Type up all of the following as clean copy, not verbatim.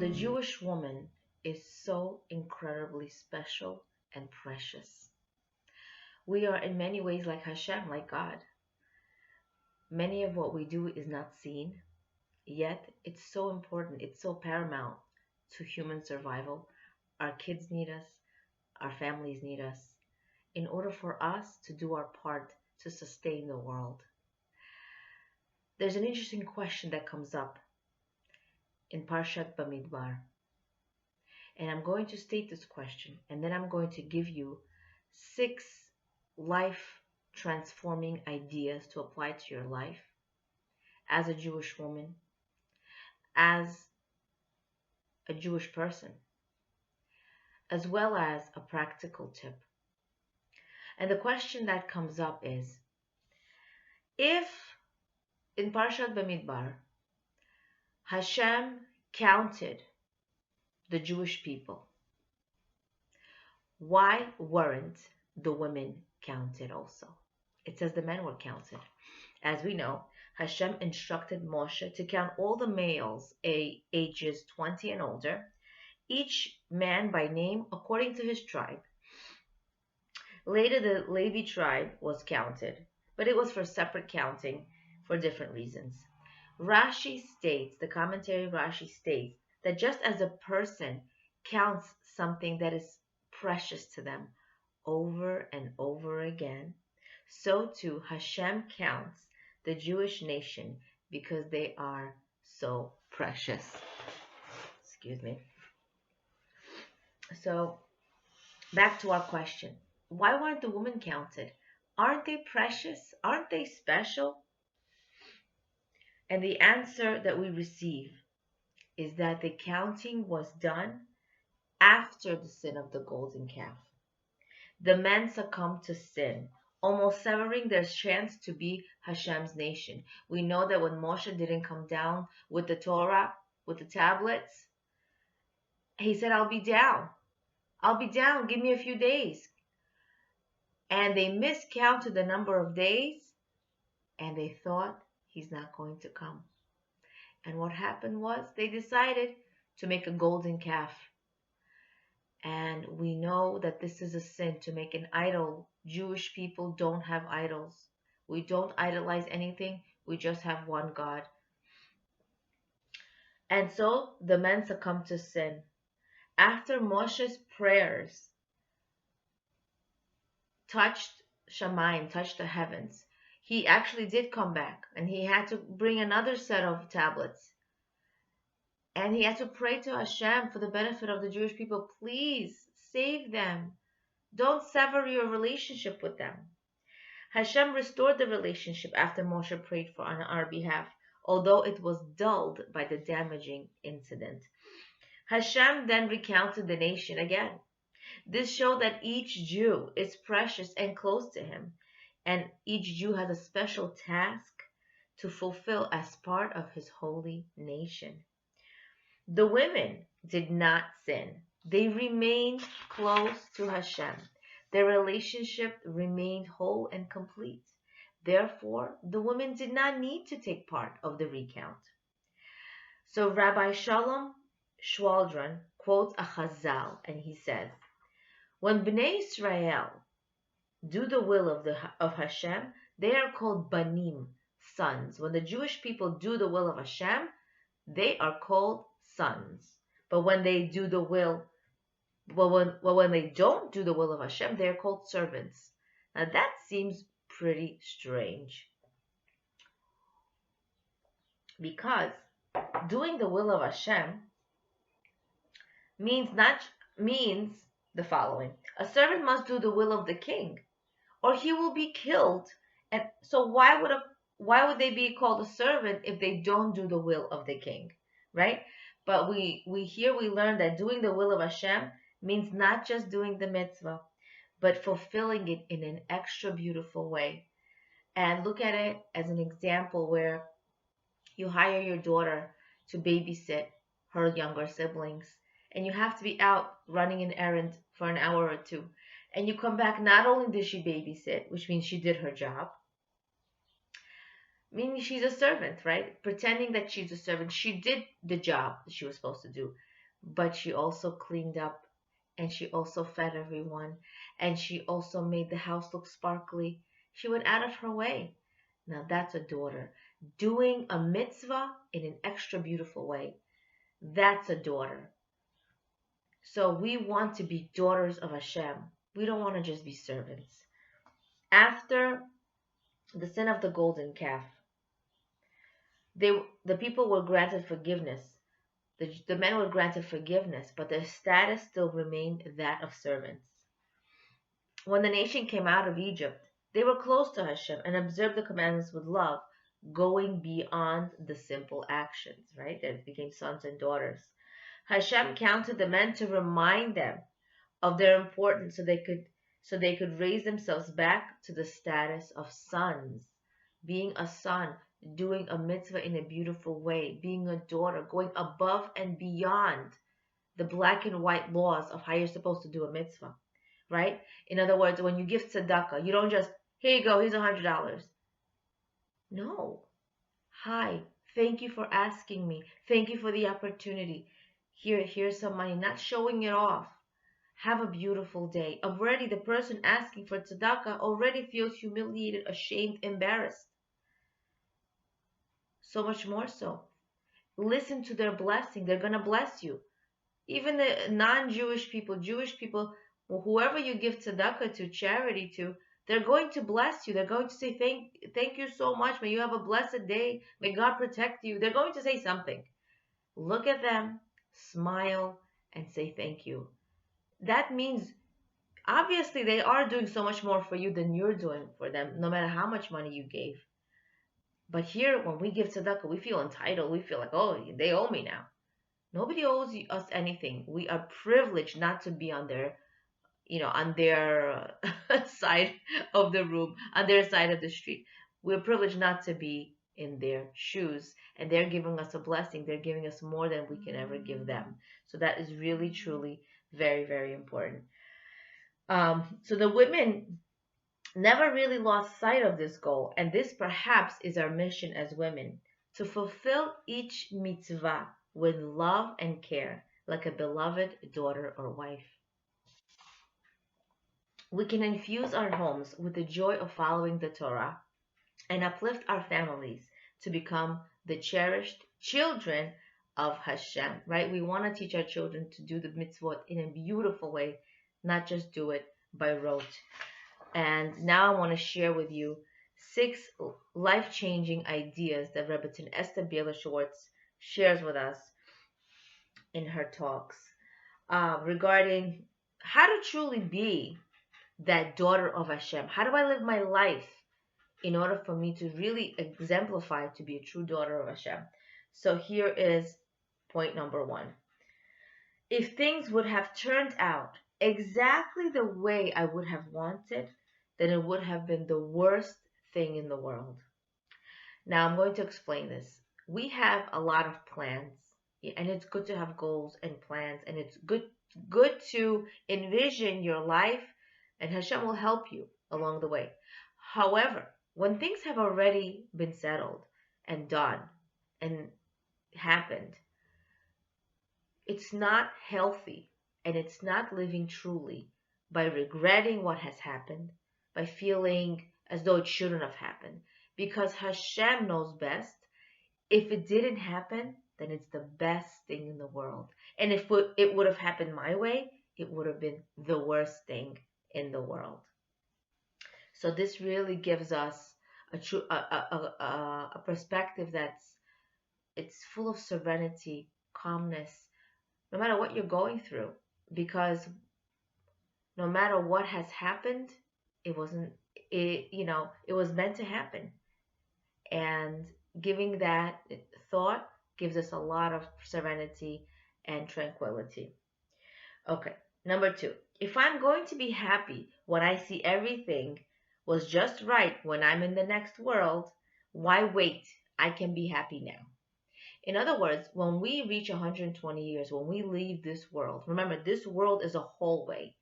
The Jewish woman is so incredibly special and precious. We are in many ways like Hashem, like God. Many of what we do is not seen, yet it's so important, it's so paramount to human survival. Our kids need us, our families need us, in order for us to do our part to sustain the world. There's an interesting question that comes up in Parshat Bamidbar. And I'm going to state this question, and then I'm going to give you 6 life transforming ideas to apply to your life as a Jewish woman, as a Jewish person, as well as a practical tip. And the question that comes up is, if in Parshat Bamidbar, Hashem counted the Jewish people, why weren't the women counted also? It says the men were counted. As we know, Hashem instructed Moshe to count all the males ages 20 and older, each man by name according to his tribe. Later, the Levi tribe was counted, but it was for separate counting for different reasons. Rashi states, the commentary Rashi states, that just as a person counts something that is precious to them over and over again, so too Hashem counts the Jewish nation because they are so precious. Excuse me. So, back to our question. Why weren't the women counted? Aren't they precious? Aren't they special? And the answer that we receive is that the counting was done after the sin of the golden calf. The men succumbed to sin, almost severing their chance to be Hashem's nation. We know that when Moshe didn't come down with the Torah, with the tablets, he said, I'll be down, give me a few days. And they miscounted the number of days, and they thought he's not going to come. And what happened was they decided to make a golden calf. And we know that this is a sin, to make an idol. Jewish people don't have idols. We don't idolize anything. We just have one God. And so the men succumbed to sin. After Moshe's prayers touched Shamayim, touched the heavens, he actually did come back, and he had to bring another set of tablets. And he had to pray to Hashem for the benefit of the Jewish people. Please save them. Don't sever your relationship with them. Hashem restored the relationship after Moshe prayed on our behalf, although it was dulled by the damaging incident. Hashem then recounted the nation again. This showed that each Jew is precious and close to him, and each Jew has a special task to fulfill as part of his holy nation. The women did not sin. They remained close to Hashem. Their relationship remained whole and complete. Therefore, the women did not need to take part of the recount. So Rabbi Shalom Schwaldron quotes a Chazal, and he says, when Bnei Israel do the will of Hashem, they are called banim, sons. When the Jewish people do the will of Hashem, they are called sons. But when they do the will, when they don't do the will of Hashem, they are called servants. Now that seems pretty strange, because doing the will of Hashem means the following: a servant must do the will of the king, or he will be killed. And so why would they be called a servant if they don't do the will of the king, right? But we learn that doing the will of Hashem means not just doing the mitzvah, but fulfilling it in an extra beautiful way. And look at it as an example where you hire your daughter to babysit her younger siblings, and you have to be out running an errand for an hour or two. And you come back, not only did she babysit, which means she did her job, meaning she's a servant, right? Pretending that she's a servant. She did the job that she was supposed to do. but she also cleaned up, and she also fed everyone, and she also made the house look sparkly. She went out of her way. Now that's a daughter. Doing a mitzvah in an extra beautiful way. That's a daughter. So we want to be daughters of Hashem. We don't want to just be servants. After the sin of the golden calf, the people were granted forgiveness. The men were granted forgiveness, but their status still remained that of servants. When the nation came out of Egypt, they were close to Hashem and observed the commandments with love, going beyond the simple actions, right? They became sons and daughters. Hashem counted the men to remind them of their importance, so they could raise themselves back to the status of sons. Being a son, doing a mitzvah in a beautiful way, being a daughter, going above and beyond the black and white laws of how you're supposed to do a mitzvah, right? In other words, when you give tzedakah, you don't just, here you go, here's $100. No. Hi, thank you for asking me. Thank you for the opportunity. Here's some money, not showing it off. Have a beautiful day. Already the person asking for tzedakah already feels humiliated, ashamed, embarrassed. So much more so. Listen to their blessing. They're going to bless you. Even the non-Jewish people, Jewish people, whoever you give tzedakah to, charity to, they're going to bless you. They're going to say, thank you so much. May you have a blessed day. May God protect you. They're going to say something. Look at them, smile, and say thank you. That means, obviously, they are doing so much more for you than you're doing for them, no matter how much money you gave. But here, when we give tzedakah, we feel entitled. We feel like, oh, they owe me now. Nobody owes us anything. We are privileged not to be on their side of the room, on their side of the street. We're privileged not to be in their shoes, and they're giving us a blessing. They're giving us more than we can ever give them. So that is really, truly very, very important. So the women never really lost sight of this goal, and this perhaps is our mission as women, to fulfill each mitzvah with love and care, like a beloved daughter or wife. We can infuse our homes with the joy of following the Torah and uplift our families to become the cherished children of Hashem, right? We want to teach our children to do the mitzvot in a beautiful way, not just do it by rote. And now I want to share with you 6 life-changing ideas that Rebbetzin Esther Biela-Schwartz shares with us in her talks regarding how to truly be that daughter of Hashem. How do I live my life in order for me to really exemplify to be a true daughter of Hashem? So here is point number 1. If things would have turned out exactly the way I would have wanted, then it would have been the worst thing in the world. Now I'm going to explain this. We have a lot of plans, and it's good to have goals and plans, and it's good to envision your life, and Hashem will help you along the way. However, when things have already been settled and done and happened, it's not healthy, and it's not living truly by regretting what has happened, by feeling as though it shouldn't have happened, because Hashem knows best. If it didn't happen, then it's the best thing in the world. And if it would have happened my way, it would have been the worst thing in the world. So this really gives us a perspective it's full of serenity, calmness, no matter what you're going through, because no matter what has happened, it was meant to happen. And giving that thought gives us a lot of serenity and tranquility. Okay, number 2. If I'm going to be happy when I see everything was just right when I'm in the next world, why wait? I can be happy now. In other words, when we reach 120 years, when we leave this world, remember, this world is a hallway.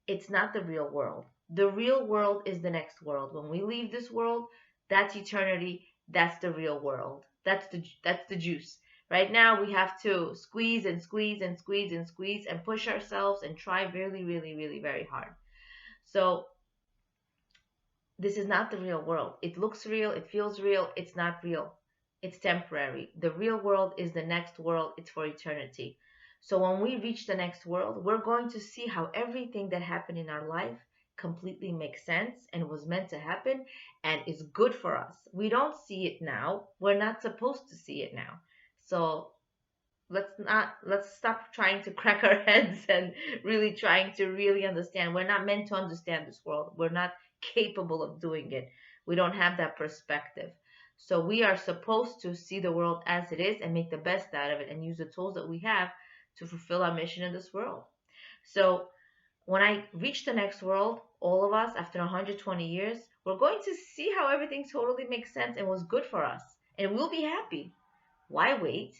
It's not the real world. The real world is the next world. When we leave this world, that's eternity. That's the real world. That's the juice. Right now, we have to squeeze and squeeze and squeeze and squeeze and push ourselves and try really, really, really very hard. So this is not the real world. It looks real, it feels real, it's not real. It's temporary. The real world is the next world, it's for eternity. So when we reach the next world, we're going to see how everything that happened in our life completely makes sense and was meant to happen and is good for us. We don't see it now. We're not supposed to see it now. So let's stop trying to crack our heads and really trying to really understand. We're not meant to understand this world. We're not capable of doing it. We don't have that perspective. So we are supposed to see the world as it is and make the best out of it and use the tools that we have to fulfill our mission in this world. So when I reach the next world, all of us, after 120 years, we're going to see how everything totally makes sense and was good for us. And we'll be happy. Why wait?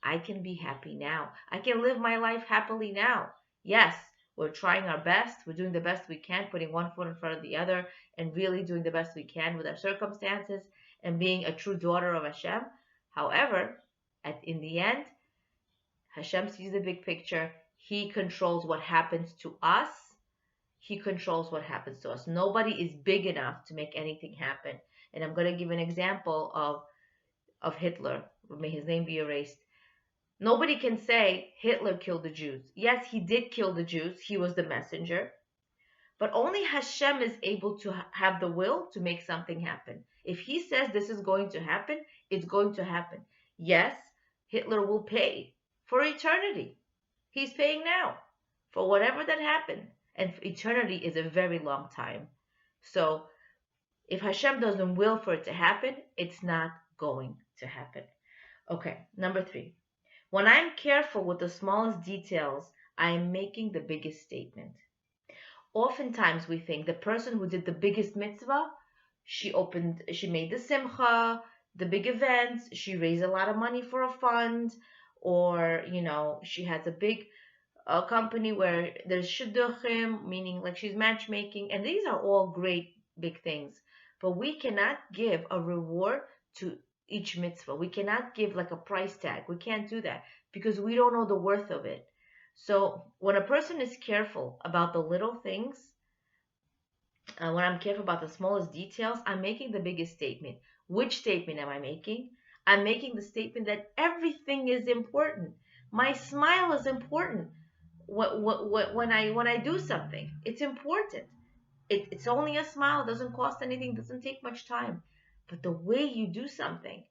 I can be happy now. I can live my life happily now. Yes, we're trying our best. We're doing the best we can, putting one foot in front of the other, and really doing the best we can with our circumstances and being a true daughter of Hashem. However, in the end, Hashem sees the big picture. He controls what happens to us. He controls what happens to us. Nobody is big enough to make anything happen. And I'm going to give an example of Hitler. May his name be erased. Nobody can say Hitler killed the Jews. Yes, he did kill the Jews. He was the messenger. But only Hashem is able to have the will to make something happen. If he says this is going to happen, it's going to happen. Yes, Hitler will pay for eternity. He's paying now for whatever that happened. And eternity is a very long time. So if Hashem doesn't will for it to happen, it's not going to happen. Okay, number 3. When I'm careful with the smallest details, I am making the biggest statement. Oftentimes we think the person who did the biggest mitzvah, she made the simcha, the big events, she raised a lot of money for a fund, or, she has a big company where there's shidduchim, meaning like she's matchmaking, and these are all great big things. But we cannot give a reward to each mitzvah. We cannot give like a price tag. We can't do that because we don't know the worth of it. So when a person is careful about the little things, when I'm careful about the smallest details, I'm making the biggest statement. Which statement am I making? I'm making the statement that everything is important. My smile is important. When I do something, it's important. It's only a smile. It doesn't cost anything. It doesn't take much time. But the way you do something,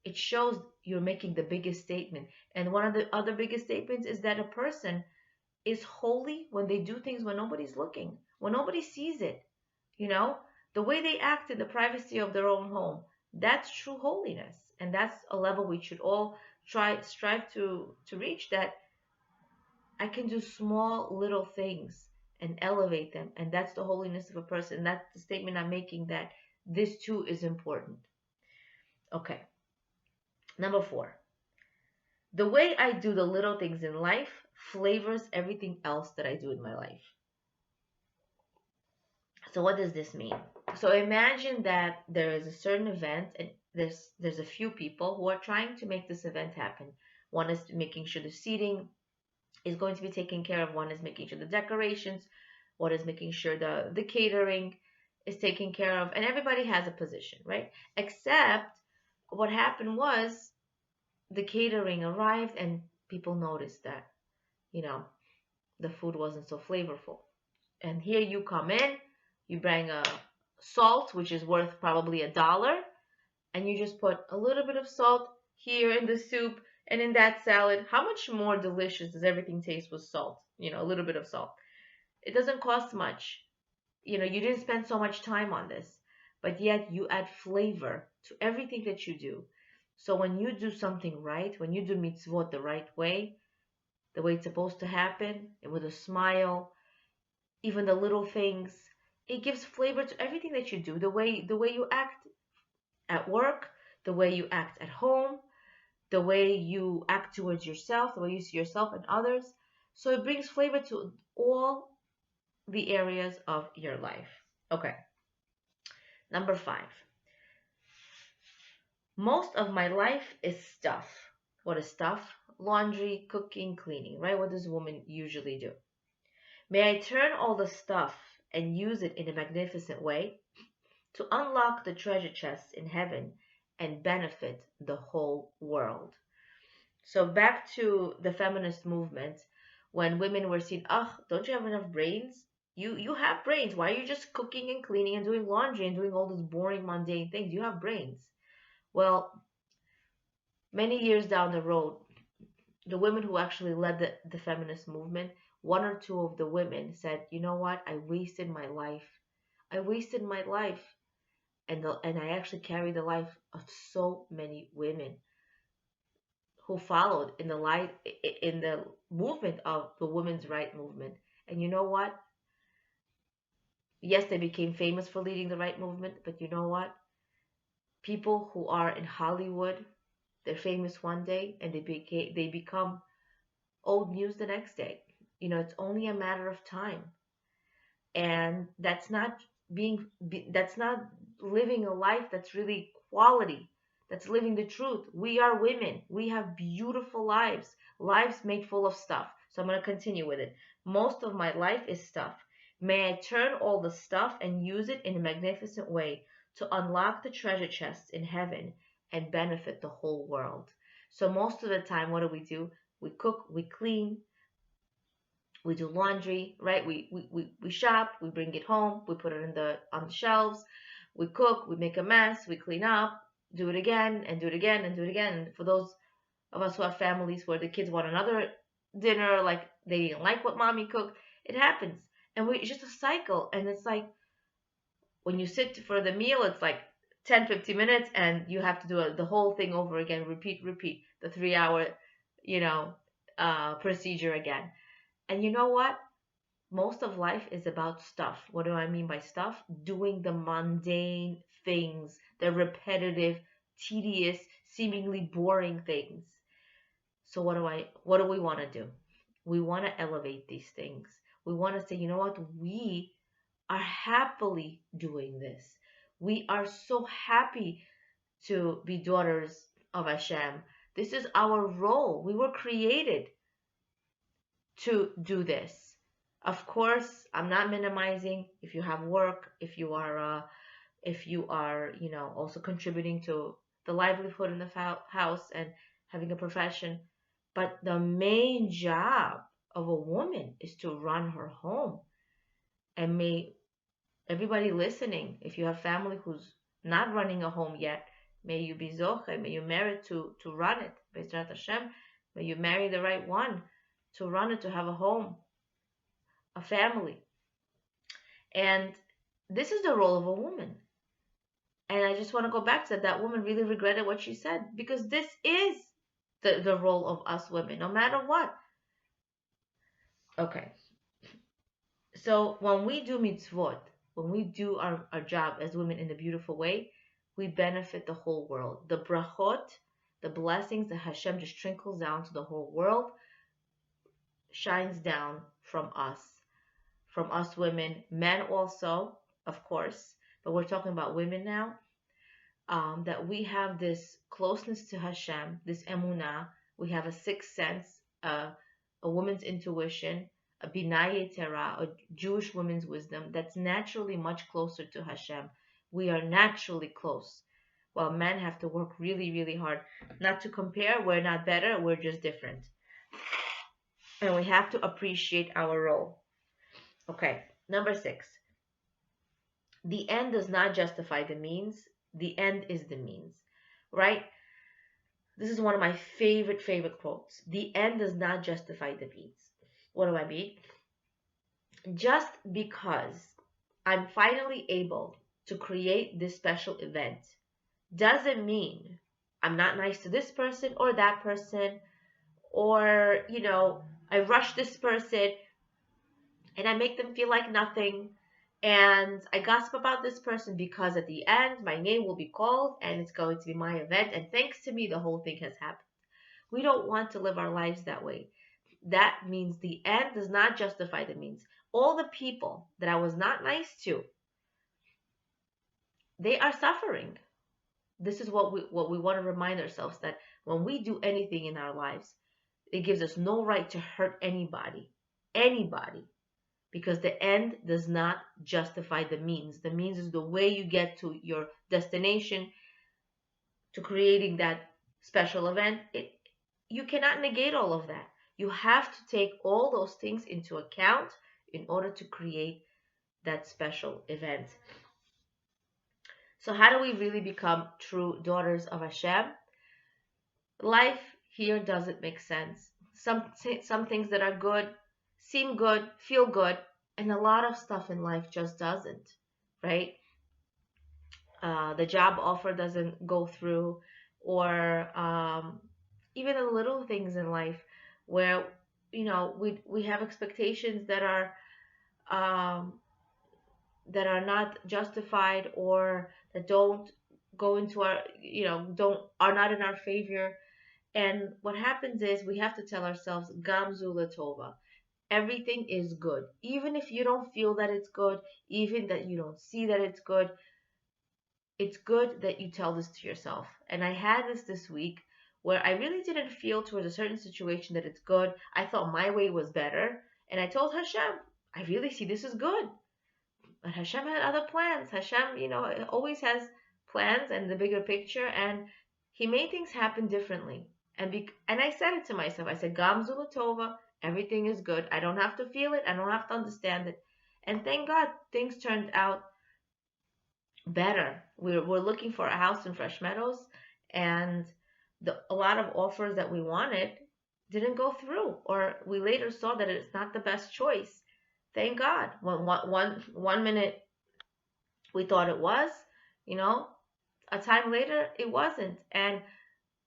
it shows you're making the biggest statement. And one of the other biggest statements is that a person is holy when they do things when nobody's looking, when nobody sees it. The way they act in the privacy of their own home, that's true holiness. And that's a level we should all strive to reach, that I can do small little things and elevate them. And that's the holiness of a person. That's the statement I'm making, that this too is important. Okay. Number 4. The way I do the little things in life flavors everything else that I do in my life. So what does this mean? So imagine that there is a certain event and there's a few people who are trying to make this event happen. One is making sure the seating is going to be taken care of. One is making sure the decorations. One is making sure the catering is taken care of. And everybody has a position, right? Except what happened was the catering arrived and people noticed that, the food wasn't so flavorful. And here you come in, you bring a salt, which is worth probably $1, and you just put a little bit of salt here in the soup and in that salad. How much more delicious does everything taste with salt? A little bit of salt. It doesn't cost much. You didn't spend so much time on this, but yet you add flavor to everything that you do. So when you do something right, when you do mitzvot the right way, the way it's supposed to happen, and with a smile, even the little things, it gives flavor to everything that you do. The way you act at work, the way you act at home, the way you act towards yourself, the way you see yourself and others. So it brings flavor to all the areas of your life. Okay. Number 5. Most of my life is stuff. What is stuff? Laundry, cooking, cleaning, right? What does a woman usually do? May I turn all the stuff and use it in a magnificent way to unlock the treasure chests in heaven and benefit the whole world. So back to the feminist movement, when women were seen, oh, don't you have enough brains? You have brains. Why are you just cooking and cleaning and doing laundry and doing all those boring, mundane things? You have brains. Well, many years down the road, the women who actually led the feminist movement, one or two of the women said, you know what? I wasted my life. I wasted my life. And I actually carried the life of so many women who followed in the light in the movement of the women's right movement. And you know what? Yes, they became famous for leading the right movement, but you know what? People who are in Hollywood, they're famous one day and they become old news the next day. It's only a matter of time. And that's not living a life that's really quality. That's living the truth. We are women. We have beautiful lives made full of stuff. So I'm going to continue with it. Most of my life is stuff. May I turn all the stuff and use it in a magnificent way to unlock the treasure chests in heaven and benefit the whole world. So most of the time, what do? We cook, we clean, we do laundry, right? We shop, we bring it home, we put it on the shelves, we cook, we make a mess, we clean up, do it again and do it again and do it again. And for those of us who have families where the kids want another dinner, like they didn't like what mommy cooked, it happens. And it's just a cycle. And it's like when you sit for the meal, it's like 10-15 minutes and you have to do the whole thing over again, repeat, the 3 hour, procedure again. And you know what? Most of life is about stuff. What do I mean by stuff? Doing the mundane things, the repetitive, tedious, seemingly boring things. So what do we want to do? We want to elevate these things. We want to say, you know what? We are happily doing this. We are so happy to be daughters of Hashem. This is our role. We were created to do this. Of course, I'm not minimizing if you have work, if you are, also contributing to the livelihood in the house and having a profession. But the main job of a woman is to run her home. And may everybody listening, if you have family who's not running a home yet, may you be zoche, may you merit to run it. B'ezrat Hashem, may you marry the right one to run it, to have a home, a family. And this is the role of a woman. And I just want to go back to that woman really regretted what she said, because this is the role of us women, no matter what. Okay. So when we do mitzvot, when we do our job as women in a beautiful way, we benefit the whole world. The brachot, the blessings that Hashem just trickles down to the whole world, shines down from us women, men also, of course, but we're talking about women now, that we have this closeness to Hashem, this emunah, we have a sixth sense, a woman's intuition, a binah yetera, a Jewish woman's wisdom that's naturally much closer to Hashem. We are naturally close, while men have to work really, really hard. Not to compare, we're not better, we're just different. And we have to appreciate our role. Okay, number 6. The end does not justify the means. The end is the means, right? This is one of my favorite quotes. The end does not justify the means. What do I mean? Just because I'm finally able to create this special event doesn't mean I'm not nice to this person or that person, or, I rush this person and I make them feel like nothing, and I gossip about this person because at the end my name will be called and it's going to be my event, and thanks to me the whole thing has happened. We don't want to live our lives that way. That means the end does not justify the means. All the people that I was not nice to, they are suffering. This is what we want to remind ourselves, that when we do anything in our lives, it gives us no right to hurt anybody. Anybody. Because the end does not justify the means. The means is the way you get to your destination, to creating that special event. You cannot negate all of that. You have to take all those things into account in order to create that special event. So how do we really become true daughters of Hashem? Life here doesn't make sense. Some things that are good seem good, feel good, and a lot of stuff in life just doesn't, right? The job offer doesn't go through, or even the little things in life where we have expectations um, that are not justified, or that don't go into our don't are not in our favor. And what happens is we have to tell ourselves, Gamzu Latova. Everything is good. Even if you don't feel that it's good, even that you don't see that it's good that you tell this to yourself. And I had this week where I really didn't feel towards a certain situation that it's good. I thought my way was better. And I told Hashem, I really see this is good. But Hashem had other plans. Hashem, always has plans and the bigger picture. And He made things happen differently. And I said it to myself. I said, Gamzu Latova, everything is good. I don't have to feel it. I don't have to understand it. And thank God, things turned out better. We're looking for a house in Fresh Meadows, and a lot of offers that we wanted didn't go through, or we later saw that it's not the best choice. Thank God. One minute we thought it was, a time later it wasn't, and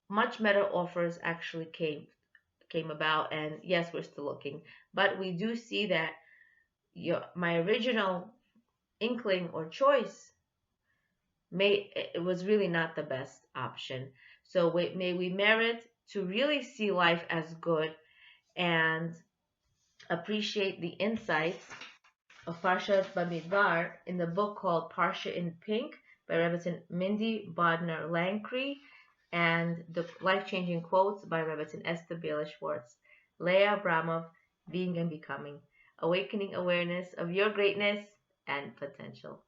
much better offers actually came about. And yes, we're still looking, but we do see that my original inkling or choice it was really not the best option. So may we merit to really see life as good and appreciate the insights of Parshat Bamidbar in the book called Parsha in Pink by Rebbetzin Mindy Bodner Langkry, and the life-changing quotes by Rebbetzin Esther Bela Schwartz. Leah Abramov, Being and Becoming, Awakening Awareness of Your Greatness and Potential.